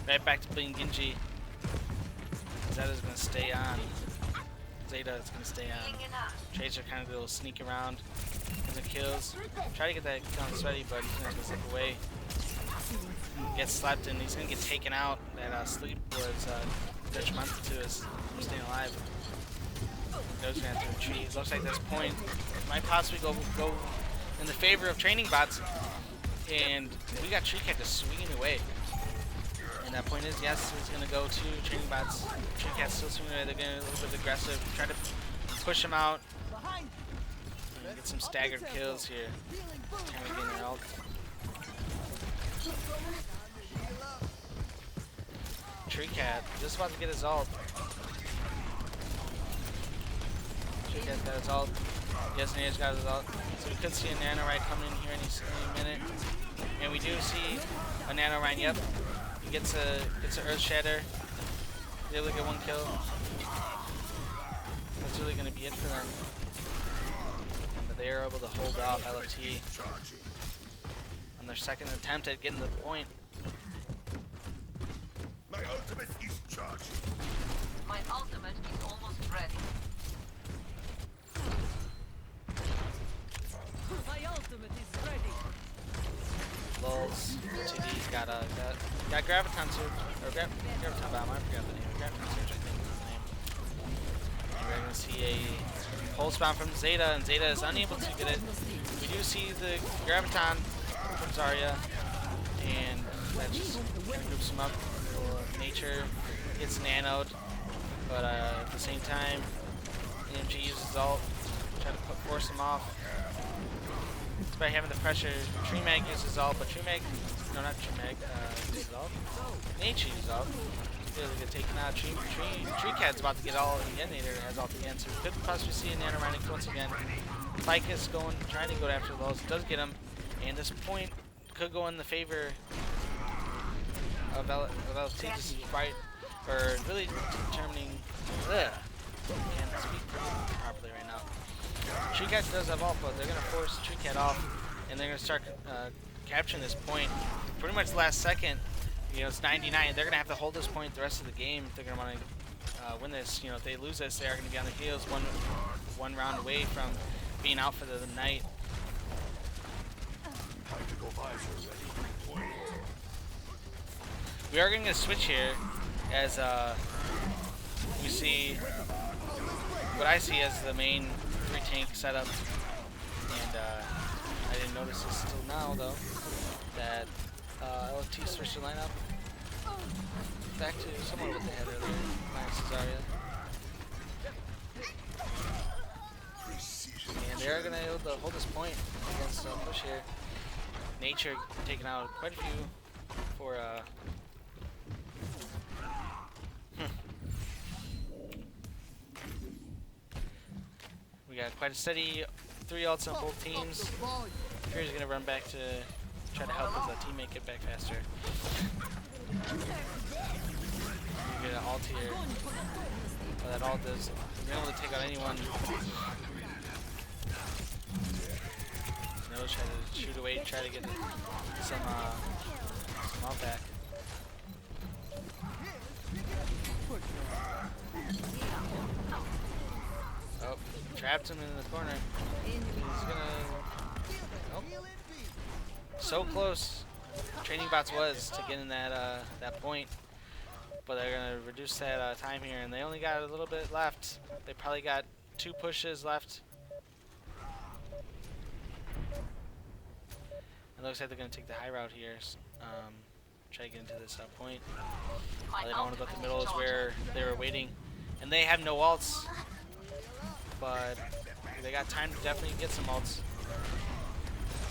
S1: right back to being Genji. Zeta's gonna stay on. Zeta is going to stay on. Tracer kind of will sneak around, get the kills. Try to get that kill on Sweaty, but he's going to slip away. Gets slapped and he's going to get taken out. That sleep was detrimental to his staying alive. Goes going to have to retreat. Looks like this point might possibly go in the favor of training bots. And we got Tree Cat just swinging away. And that point is, yes, it's going to go to training bots. Tree Cat's still swinging away. They're getting a little bit aggressive. Try to push him out. And get some staggered kills here. Trying to get their ult. Tree Cat just about to get his ult. Tree Cat's got his ult. Yes, Nair's got his ult. So we could see a Nano Ride coming in here any minute. And we do see a Nano Ride, yep. Gets a Earth Shatter. Be able to get one kill. That's really going to be it for them. But they are able to hold off LFT on their second attempt at getting the point.
S5: My ultimate is charging.
S4: My ultimate is almost ready.
S3: My ultimate is ready.
S1: Lulz, 2D's got Graviton too, or Graviton Bomb, I forgot the name. Graviton Surge, I think is the name. And we're going to see a pulse bomb from Zeta, and Zeta is unable to get it. We do see the Graviton from Zarya, and that just groups him up. Nature gets nanoed, but at the same time, AMG uses ult, try to force him off. It's by having the pressure. Tree Mag uses ult, but Tree Mag, no, not Tree Mag, uses ult. Nature uses ult. Really get taken out. Tree Cat's about to get all again. Nader has ult again, so we could possibly see a Nanoranic once again. Ficus trying to go after Lulz. Does get him, and this point could go in the favor of LFT, just right, or really determining. Can't speak properly right now. Tree Cat does have ult, but they're gonna force Tree Cat off, and they're gonna start capturing this point. Pretty much last second. You know, it's 99. They're gonna have to hold this point the rest of the game if they're gonna want to win this. You know, if they lose this, they are gonna be on the heels, one round away from being out for the night. We are going to switch here as we see what I see as the main 3-tank setup. And I didn't notice this till now, though, that LFT switched the lineup back to somewhat what they had earlier, minus Zarya. And they are going to be able to hold this point against push here. Nature taking out quite a few for got quite a steady 3 ults on both teams. Fury's gonna run back to try to help his teammate get back faster. You get an ult here. Well, that ult does. You're able to take out anyone. No, try to shoot away, try to get some ult back. Oh, trapped him in the corner. He's gonna. Nope. So close. Training bots was to get in that point, but they're gonna reduce that time here, and they only got a little bit left. They probably got 2 pushes left. It looks like they're gonna take the high route here. Try to get into this point. They don't want to go to the middle is where they were waiting, and they have no ults, but they got time to definitely get some ults.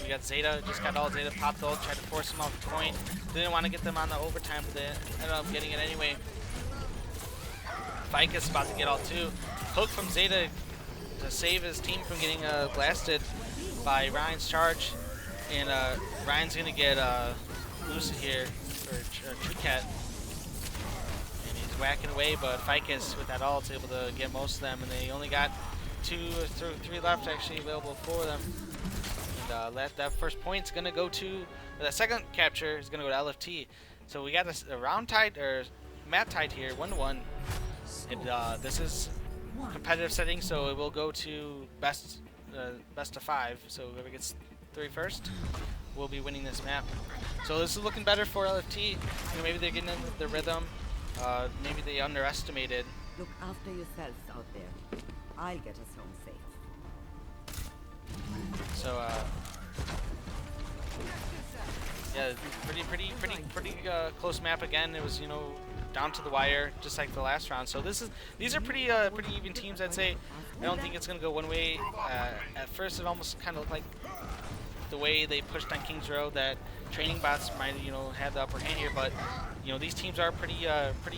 S1: We got Zeta, just got all Zeta, popped ult, tried to force them off the point. Didn't want to get them on the overtime, but they ended up getting it anyway. Ficus about to get ult too. Hook from Zeta to save his team from getting blasted by Ryan's charge. And Ryan's going to get Lucid here for True Cat. And he's whacking away, but Ficus with that ult is able to get most of them. And they only got 2 or 3 left actually available for them. That first point's gonna go to the second capture is gonna go to LFT. So we got a round tied or map tied here, 1-1. And this is competitive setting, so it will go to best of 5. So whoever gets 3 first will be winning this map. So this is looking better for LFT. You know, maybe they're getting in the rhythm. Maybe they underestimated.
S6: Look after yourselves out there. I'll get us home safe.
S1: So yeah, pretty close map again. It was, you know, down to the wire, just like the last round. So these are pretty even teams, I'd say. I don't think it's gonna go one way. At first, it almost kind of looked like the way they pushed on Kings Row that training bots might, you know, have the upper hand here. But you know, these teams are pretty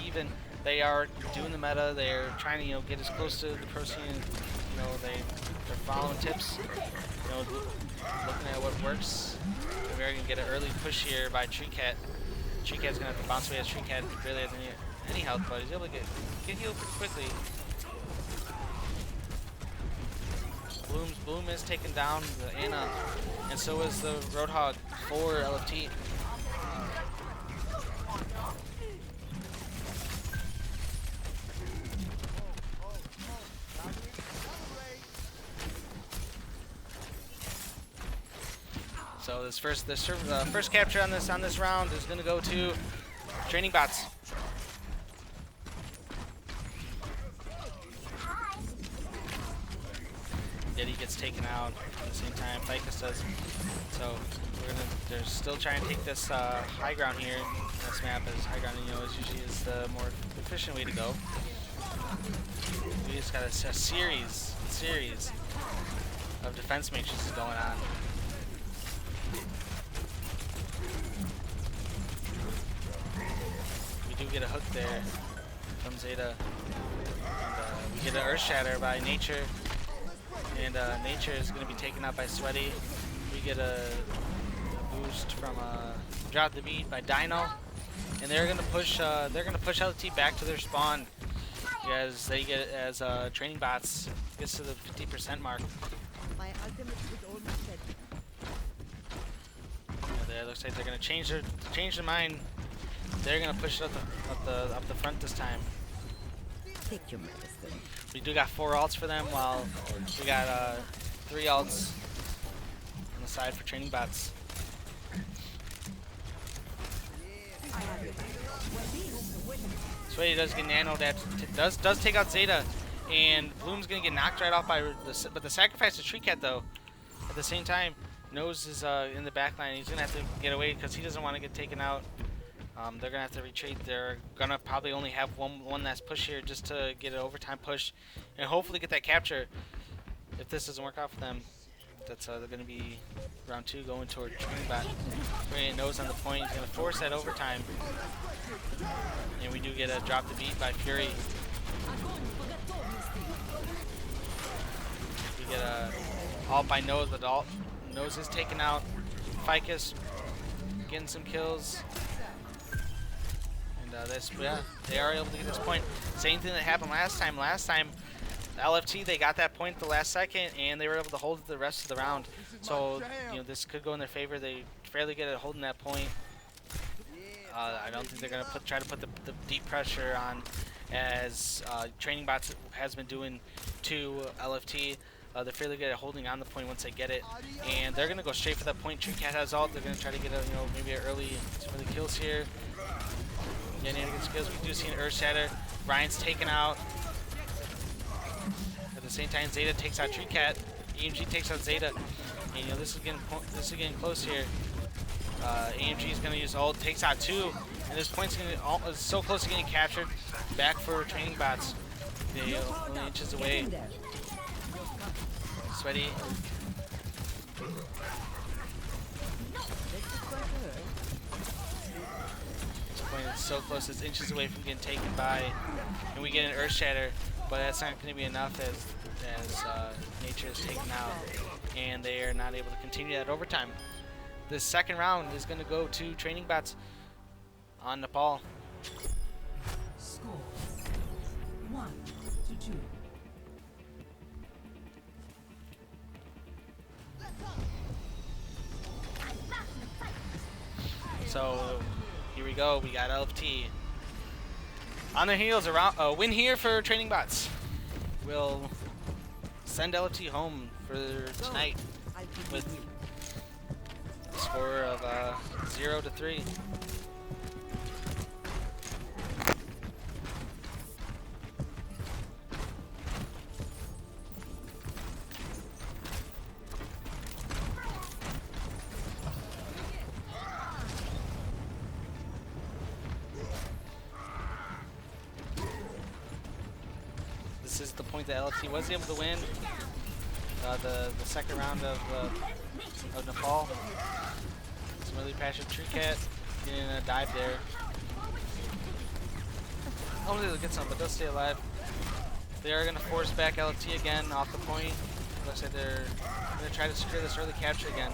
S1: even. They are doing the meta. They're trying to, you know, get as close to the pro scene. You know, they're following tips. You know, looking at what works. And we're gonna get an early push here by Tree Cat. Tree Cat's gonna have to bounce away as Tree Cat barely has any health, but he's able to get healed pretty quickly. Bloom is taking down the Ana, and so is the Roadhog for LFT. So this first capture on this round is going to go to training bots. Yeti gets taken out at the same time Ficus does. So they're still trying to take this high ground here. This map is high ground, you know, is usually the more efficient way to go. We just got a series of defense matrices going on. We do get a hook there from Zeta. And, we get an Earth Shatter by Nature. And Nature is going to be taken out by Sweaty. We get a boost from Drop the Beat by Dino. And they're going to push LT back to their spawn as they get training bots gets to the 50% mark.
S6: My ultimate is almost ready.
S1: It looks like they're gonna change their mind. They're gonna push it up the front this time.
S6: Take your medicine.
S1: We do got 4 ults for them, while we got 3 ults on the side for training bots. Sweaty does get nanoed. That does take out Zeta, and Bloom's gonna get knocked right off by the sacrifice to Tree Cat though. At the same time, Nose is in the back line. He's gonna have to get away because he doesn't want to get taken out. They're gonna have to retreat. They're gonna probably only have one last push here just to get an overtime push, and hopefully get that capture. If this doesn't work out for them, that's they're gonna be round 2 going toward training bot. Nose on the point. He's gonna force that overtime, and we do get a drop the beat by Fury. We get a ult by Nose, but alt Nose is taken out. Ficus getting some kills. And they are able to get this point. Same thing that happened last time. Last time, LFT, they got that point at the last second, and they were able to hold it the rest of the round. So, this could go in their favor. They fairly get it holding that point. I don't think they're going to try to put the deep pressure on as Training Bots has been doing to LFT. They're fairly good at holding on the point once they get it, and they're going to go straight for that point. True Cat has ult. They're going to try to get maybe some early kills here. Getting to get skills. We do see an Earth Shatter. Ryan's taken out. At the same time, Zeta takes out Tree Cat. EMG takes out Zeta. And this is getting close here. AMG is going to use ult, takes out 2, and this point's is so close to getting captured. Back for Training Bots. They only inches away. Sweaty. This point is so close, it's inches away from getting taken by, and we get an Earth Shatter, but that's not going to be enough as Nature is taken out, and they are not able to continue that overtime. This second round is going to go to Training Bots on Nepal.
S2: Score 1-2.
S1: So here we go. We got LFT on their heels. A win here for Training Bots will send LFT home for tonight with a score of 0-3. This is the point that LFT was able to win the second round of Nepal. Some really passionate True Cat getting a dive there. Hopefully they'll get some, but they'll stay alive. They are going to force back LFT again off the point. Looks like they're going to try to secure this early capture again.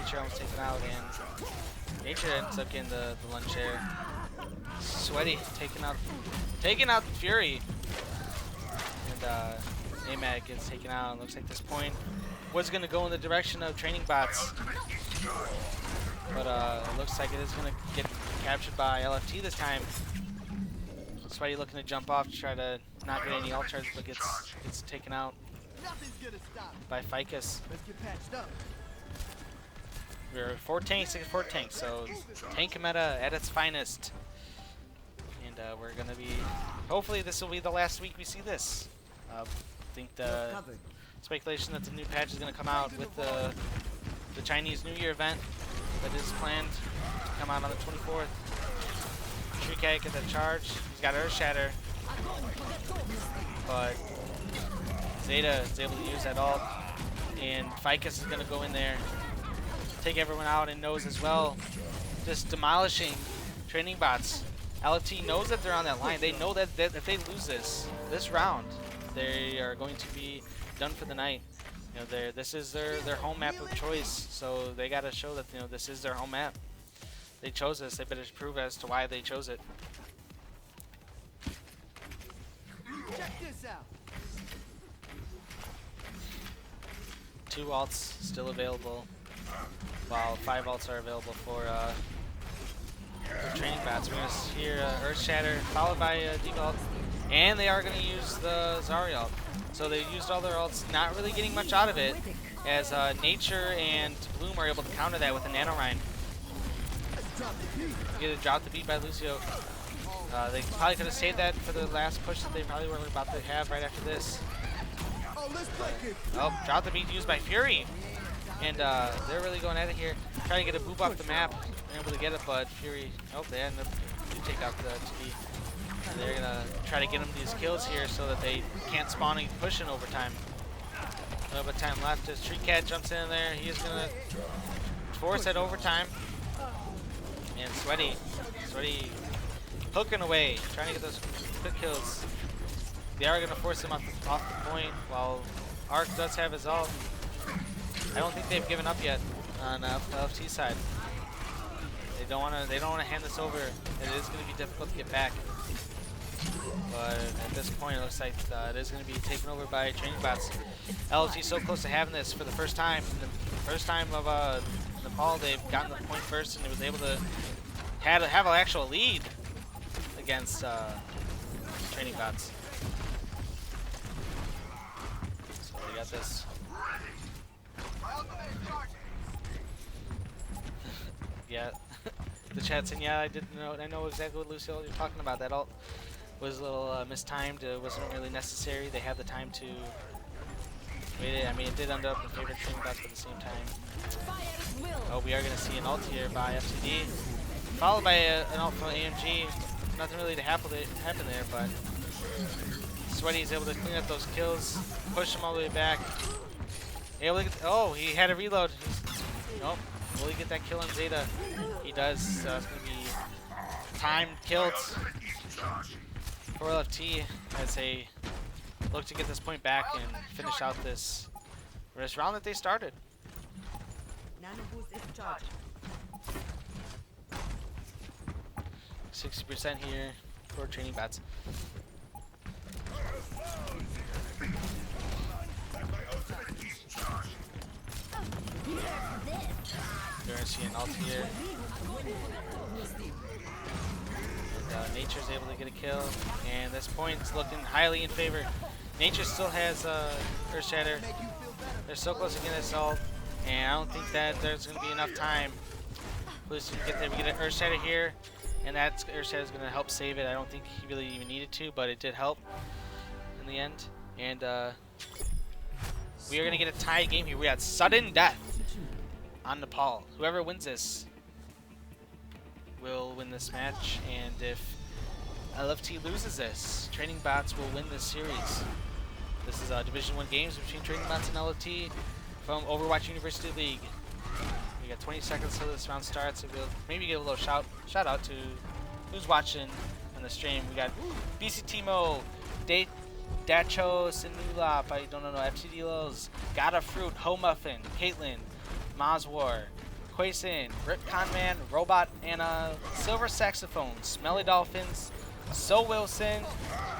S1: Nature almost taken out, and Nature ends up getting the lunge share. Sweaty taking out the Fury, and AMAG gets taken out. Looks like this point was going to go in the direction of Training Bots, but it looks like it is going to get captured by LFT this time. Sweaty looking to jump off to try to not get any ult charge, but gets taken out by Ficus. We're 4 tanks against 4 tanks, so tank meta at its finest. And we're going to be, hopefully this will be the last week we see this. I think the speculation that the new patch is going to come out with the Chinese New Year event that is planned to come out on the 24th. Tree Cat gets a charge. He's got Earth Shatter, but Zeta is able to use that ult, and Ficus is going to go in there, take everyone out, and Nose as well, just demolishing Training Bots. LFT knows that they're on that line. They know that if they lose this round, they are going to be done for the night. This is their home map of choice, so they got to show that this is their home map. They chose this. They better prove as to why they chose it.
S3: Check this out.
S1: 2 ults still available, while 5 ults are available for Training Bots. We're going to hear Earth Shatter, followed by Deep Ult, and they are going to use the Zarya ult. So they used all their ults, not really getting much out of it, as Nature and Bloom are able to counter that with a Nano Rhyme. Get a drop the beat by Lucio. They probably could have saved that for the last push that they probably were about to have right after this. Oh, drop the beat used by Fury. And they're really going at it here. Trying to get a boob off the map. They're able to get it, but Fury, they end up to take out the TD. And they're going to try to get them these kills here so that they can't spawn and push in overtime. A little bit of time left as Tree Cat jumps in there. He is going to force that overtime. And Sweaty hooking away, trying to get those quick kills.
S7: They are going to force him off the point, while Arc does have his ult. I don't think they've given up yet on the LFT side. They don't want to hand this over. It is going to be difficult to get back. But at this point, it looks like it is going to be taken over by training bots. LFT so close to having this for the first time. The first time of Nepal, they've gotten the point first, and they was able to have an actual lead against training bots. So they got this. Yeah, the chat's saying, yeah, I know exactly what Lucille you're talking about. That ult was a little mistimed. It wasn't really necessary. They had the time to wait it. I mean, it did end up in favor of training bots, but at the same time. Oh, we are going to see an ult here by FTD, followed by an ult from AMG. Nothing really to happen there, but Sweaty is able to clean up those kills, push him all the way back. Able to get, oh, he had a reload. Nope. Will he get that kill on Zeta? He does. So it's going to be timed kills for LFT as they look to get this point back and finish out this round that they started.
S6: Nano boost is charged.
S7: 60% here for training bots. You're going to see an ult here. And Nature's able to get a kill. And this point's looking highly in favor. Nature still has Earth Shatter. They're so close to getting this ult. And I don't think that there's going to be enough time. Please get there. We get an Earth Shatter here. And that Earth Shatter is going to help save it. I don't think he really even needed to, but it did help in the end. And we are going to get a tie game here. We had sudden death on Nepal. Whoever wins this will win this match, and if LFT loses this, Training Bots will win this series. This is Division 1 games between Training Bots and LFT from Overwatch University League. We got 20 seconds till this round starts, so we'll maybe give a little shout out to who's watching on the stream. We got BC Timo, Dacho Sinulap, I don't know, FTD Lows, Gotta Fruit, Ho Muffin, Caitlin, Mazwar, Quason, Rip Conman, Robot Anna, Silver Saxophone, Smelly Dolphins, So Wilson,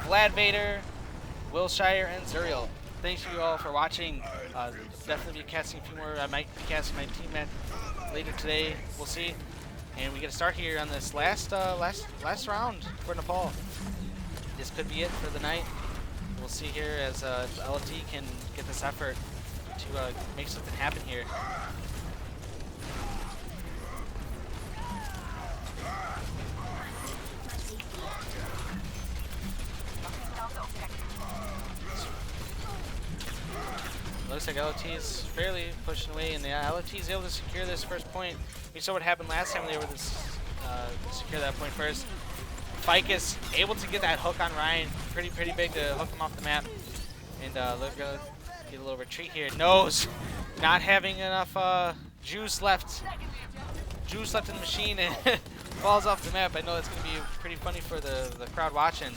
S7: Vlad Vader, Wilshire, and Zuriel. Thanks you all for watching. Definitely be casting a few more. I might be casting my team match later today. We'll see. And we get to start here on this last round for Nepal. This could be it for the night. We'll see here as LFT can get this effort to make something happen here. Looks like LFT is fairly pushing away, and LFT is able to secure this first point. We saw what happened last time they were to secure that point first. Ficus able to get that hook on Ryan, pretty big to hook him off the map, and look, get a little retreat here. Knows not having enough juice left in the machine, and falls off the map. I know that's going to be pretty funny for the crowd watching.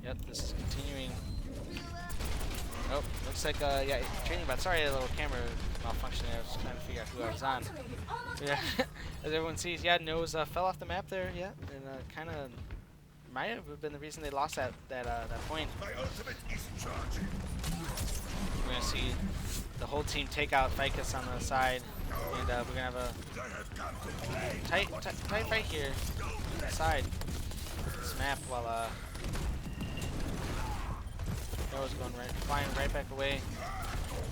S7: Yep, this is continuing. Oh, looks like, yeah, Training Bot. Sorry, a little camera malfunction there. I was trying to figure out who I was on. So, yeah, as everyone sees, yeah, Nose fell off the map there, yeah, and kind of might have been the reason they lost that point.
S5: My ultimate is charging.
S7: We're going to see the whole team take out Ficus on the side, and we're going to have a tight fight here on the side of this map while Noah's going flying right back away.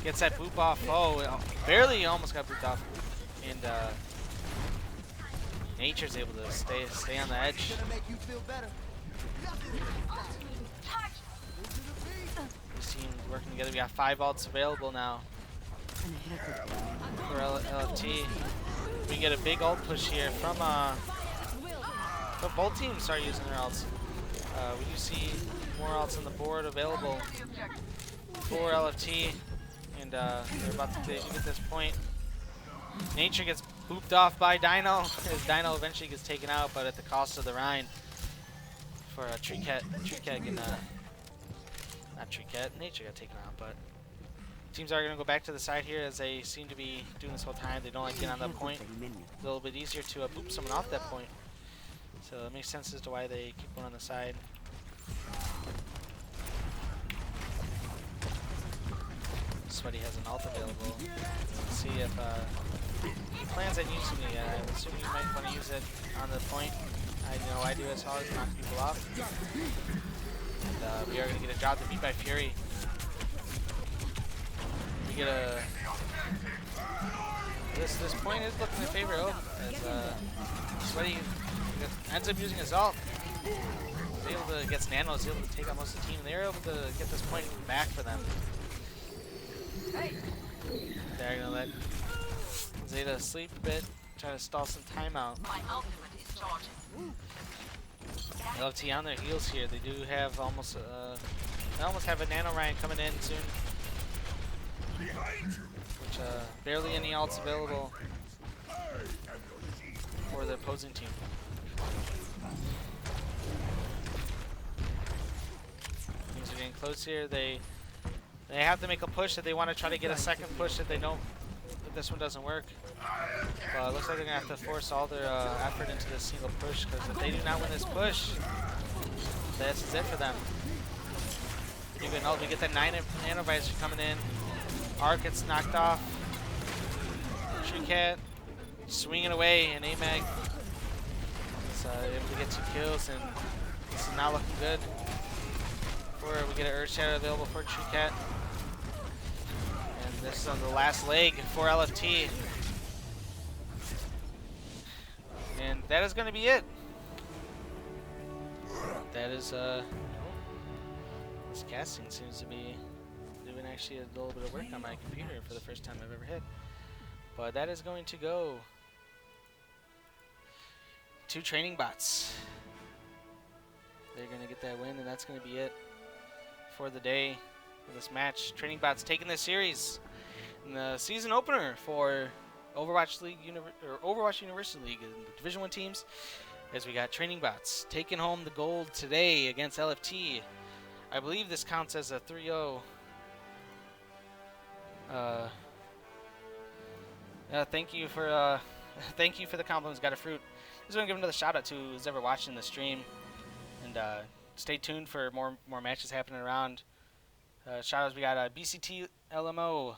S7: Gets that boop off. Oh, barely almost got booped off. And Nature's able to stay on the edge. This team working together. We got 5 ults available now for LFT. We get a big ult push here from both teams start using their ults. We do see more alts on the board available for LFT, and they're about to get this point. Nature gets booped off by Dino, as Dino eventually gets taken out, but at the cost of the Rhine for a Tree Cat getting, not Tree Cat, Nature got taken out, but teams are going to go back to the side here as they seem to be doing this whole time. They don't like getting on that point. It's a little bit easier to boop someone off that point. So it makes sense as to why they keep going on the side. Sweaty has an ult available. Let's see if he plans on using it. I'm assuming you might want to use it on the point. I know I do as well as knock people off. And we are going to get a job to beat by Fury. We get a... This point is looking in favor of as Sweaty ends up using his ult. He's able to get Nano, is able to take out most of the team, and they're able to get this point back for them. They're gonna let Zeta sleep a bit, try to stall some time out.
S4: My ultimate is charging.
S7: LFT on their heels here. They do have almost they almost have a Nano Ryan coming in soon. Which barely any ults available for the opposing team. Things are getting close here. They have to make a push if they want to try to get a second push if they know that this one doesn't work. It looks like they're going to have to force all their effort into this single push, because if they do not win this push, this is it for them. We get that 9 Nanovisor coming in. Arc gets knocked off. Tree Cat swinging away, and AMAG is able to get 2 kills, and this is not looking good. We get an Earth Shadow available for Tree Cat. And this is on the last leg for LFT. And that is going to be it. That is, this casting seems to be doing actually a little bit of work on my computer for the first time I've ever hit. But that is going to go to Training Bots. They're going to get that win, and that's going to be it for the day for this match. Training Bots taking this series in the season opener for Overwatch University League and the Division 1 teams, as we got Training Bots taking home the gold today against LFT. I believe this counts as a 3-0. Thank you for the compliments. Got a fruit. Just want to give another shout out to who's ever watching the stream, and stay tuned for more matches happening around. Shout outs, we got BCT LMO,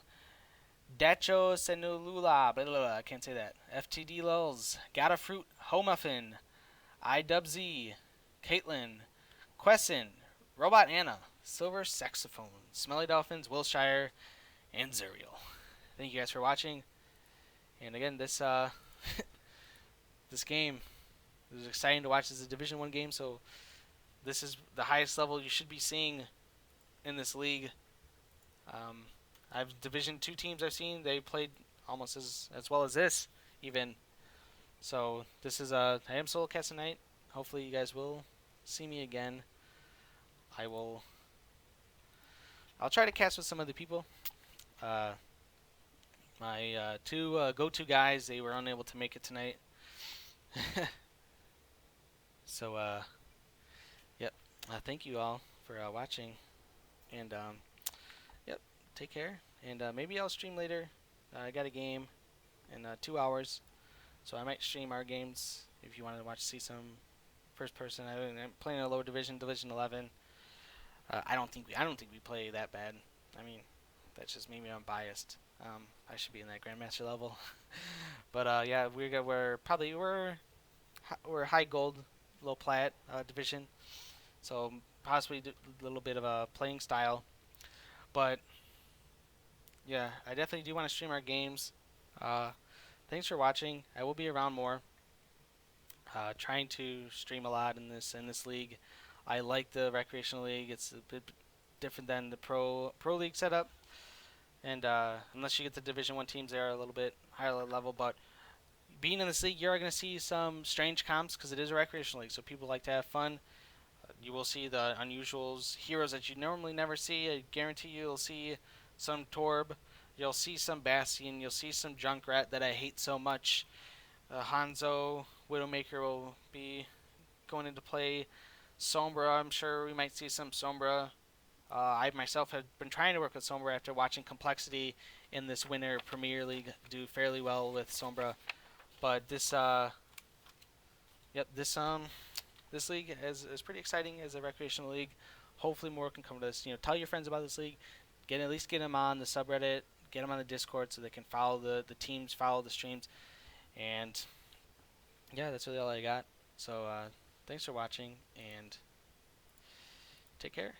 S7: Dacho Senulula, blah, blah, blah, I can't say that. FTD Lulz, Got a Fruit, Homuffin, IWZ, Caitlin, Quesson, Robot Anna, Silver Saxophone, Smelly Dolphins, Wilshire, and Zuriel. Thank you guys for watching. And again, this this game is exciting to watch. This is a Division 1 game, so this is the highest level you should be seeing in this league. I've Division 2 teams I've seen, they played almost as well as this even. So this is I am solo cast tonight. Hopefully you guys will see me again. I'll try to cast with some other people. My 2 go-to guys, they were unable to make it tonight. So yep, thank you all for watching, and yep, take care, and maybe I'll stream later. I got a game in 2 hours, so I might stream our games if you wanted to see some first person. I'm playing a lower division, Division 11. I don't think we play that bad. I mean, that's just maybe I'm biased. I should be in that Grandmaster level, but yeah, we're high gold, low plat division, so possibly a little bit of a playing style. But yeah, I definitely do want to stream our games. Thanks for watching. I will be around more. Trying to stream a lot in this league. I like the recreational league. It's a bit different than the pro league setup. And unless you get the Division 1 teams, they are a little bit higher level. But being in this league, you're going to see some strange comps because it is a recreational league. So people like to have fun. You will see the unusuals, heroes that you normally never see. I guarantee you'll see some Torb, you'll see some Bastion, you'll see some Junkrat that I hate so much. Hanzo, Widowmaker will be going into play. Sombra, I'm sure we might see some Sombra. I myself have been trying to work with Sombra after watching Complexity in this Winter Premier League do fairly well with Sombra. But this, yep, this league is pretty exciting as a recreational league. Hopefully more can come to this. Tell your friends about this league. At least get them on the subreddit. Get them on the Discord so they can follow the teams, follow the streams, and yeah, that's really all I got. So thanks for watching and take care.